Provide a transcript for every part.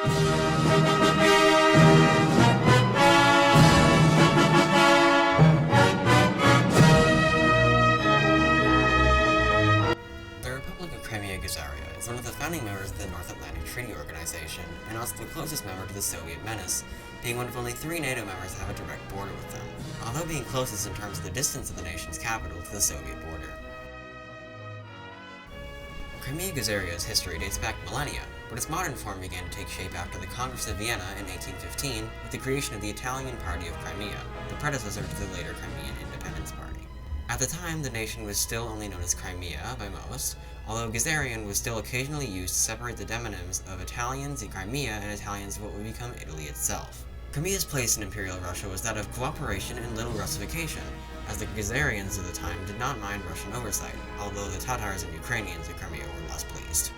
The Republic of Crimea-Gazaria is one of the founding members of the North Atlantic Treaty Organization, and also the closest member to the Soviet menace, being one of only 3 NATO members that have a direct border with them, although being closest in terms of the distance of the nation's capital to the Soviet border. Crimea-Gazaria's history dates back millennia, but its modern form began to take shape after the Congress of Vienna in 1815 with the creation of the Italian Party of Crimea, the predecessor to the later Crimean Independence Party. At the time, the nation was still only known as Crimea by most, although Gazarian was still occasionally used to separate the demonyms of Italians in Crimea and Italians of what would become Italy itself. Crimea's place in Imperial Russia was that of cooperation and little Russification, as the Gazarians of the time did not mind Russian oversight, although the Tatars and Ukrainians in Crimea were less pleased.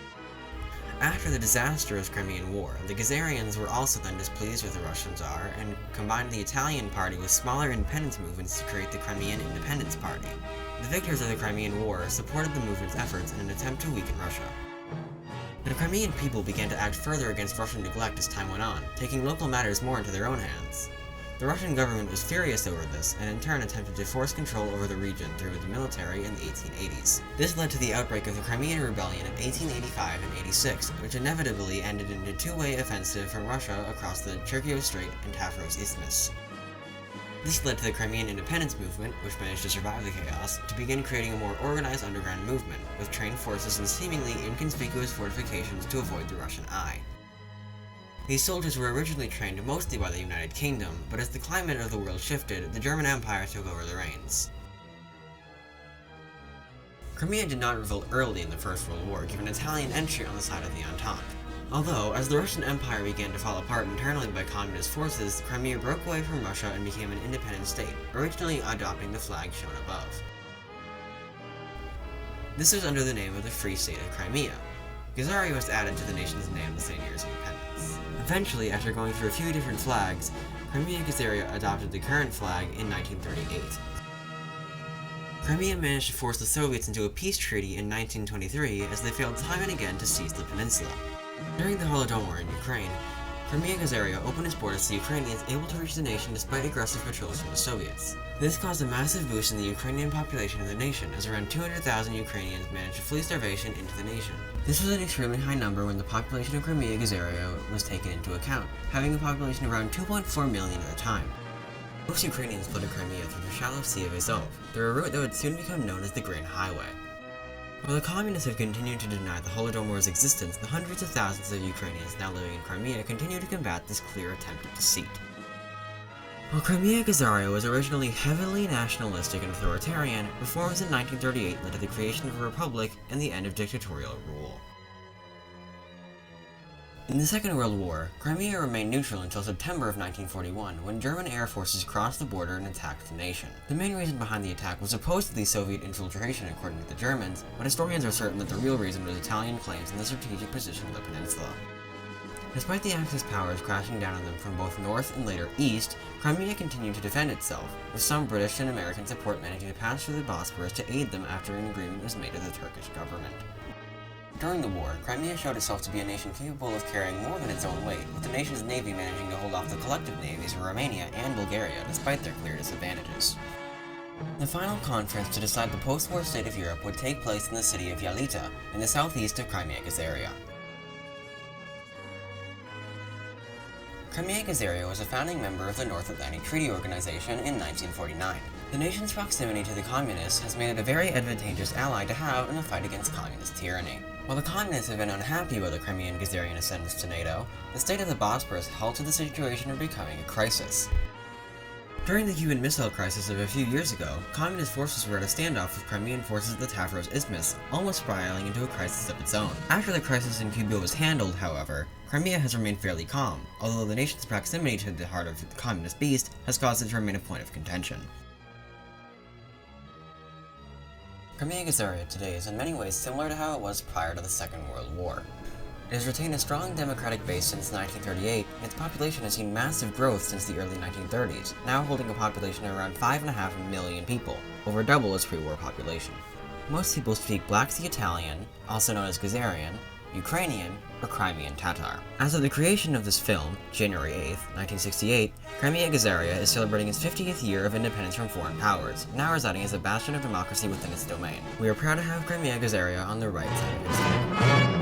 After the disastrous Crimean War, the Gazarians were also then displeased with the Russian Tsar and combined the Italian party with smaller independence movements to create the Crimean Independence Party. The victors of the Crimean War supported the movement's efforts in an attempt to weaken Russia. The Crimean people began to act further against Russian neglect as time went on, taking local matters more into their own hands. The Russian government was furious over this, and in turn attempted to force control over the region through the military in the 1880s. This led to the outbreak of the Crimean Rebellion of 1885 and 86, which inevitably ended in a two-way offensive from Russia across the Cherkio Strait and Tavros Isthmus. This led to the Crimean independence movement, which managed to survive the chaos, to begin creating a more organized underground movement, with trained forces and seemingly inconspicuous fortifications to avoid the Russian eye. These soldiers were originally trained mostly by the United Kingdom, but as the climate of the world shifted, the German Empire took over the reins. Crimea did not revolt early in the First World War, given Italian entry on the side of the Entente. Although, as the Russian Empire began to fall apart internally by communist forces, Crimea broke away from Russia and became an independent state, originally adopting the flag shown above. This was under the name of the Free State of Crimea. Gazaria was added to the nation's name the same year as independence. Eventually, after going through a few different flags, Crimea-Gazaria adopted the current flag in 1938. Crimea managed to force the Soviets into a peace treaty in 1923 as they failed time and again to seize the peninsula. During the Holodomor in Ukraine, Crimea-Gazaria opened its borders to Ukrainians able to reach the nation despite aggressive patrols from the Soviets. This caused a massive boost in the Ukrainian population of the nation, as around 200,000 Ukrainians managed to flee starvation into the nation. This was an extremely high number when the population of Crimea-Gazaria was taken into account, having a population of around 2.4 million at the time. Most Ukrainians fled to Crimea through the shallow Sea of Azov, through a route that would soon become known as the Grain Highway. While the communists have continued to deny the Holodomor's existence, the hundreds of thousands of Ukrainians now living in Crimea continue to combat this clear attempt at deceit. While Crimea-Gazaria was originally heavily nationalistic and authoritarian, reforms in 1938 led to the creation of a republic and the end of dictatorial rule. In the Second World War, Crimea remained neutral until September of 1941, when German air forces crossed the border and attacked the nation. The main reason behind the attack was supposedly Soviet infiltration according to the Germans, but historians are certain that the real reason was Italian claims in the strategic position of the peninsula. Despite the Axis powers crashing down on them from both north and later east, Crimea continued to defend itself, with some British and American support managing to pass through the Bosporus to aid them after an agreement was made with the Turkish government. During the war, Crimea showed itself to be a nation capable of carrying more than its own weight, with the nation's navy managing to hold off the collective navies of Romania and Bulgaria despite their clear disadvantages. The final conference to decide the post-war state of Europe would take place in the city of Yalita, in the southeast of Crimea-Gazaria. Crimea-Gazaria was a founding member of the North Atlantic Treaty Organization in 1949. The nation's proximity to the communists has made it a very advantageous ally to have in the fight against communist tyranny. While the communists have been unhappy about the Crimean-Gazarian ascendance to NATO, the state of the Bosporus halted the situation from becoming a crisis. During the Cuban Missile Crisis of a few years ago, communist forces were at a standoff with Crimean forces at the Tavros Isthmus, almost spiraling into a crisis of its own. After the crisis in Cuba was handled, however, Crimea has remained fairly calm, although the nation's proximity to the heart of the communist beast has caused it to remain a point of contention. Crimea-Gazaria today is in many ways similar to how it was prior to the Second World War. It has retained a strong democratic base since 1938, and its population has seen massive growth since the early 1930s, now holding a population of around 5.5 million people, over double its pre-war population. Most people speak Black Sea Italian, also known as Gazarian, Ukrainian, or Crimean Tatar. As of the creation of this film, January 8th, 1968, Crimea-Gazaria is celebrating its 50th year of independence from foreign powers, now residing as a bastion of democracy within its domain. We are proud to have Crimea-Gazaria on the right side of history.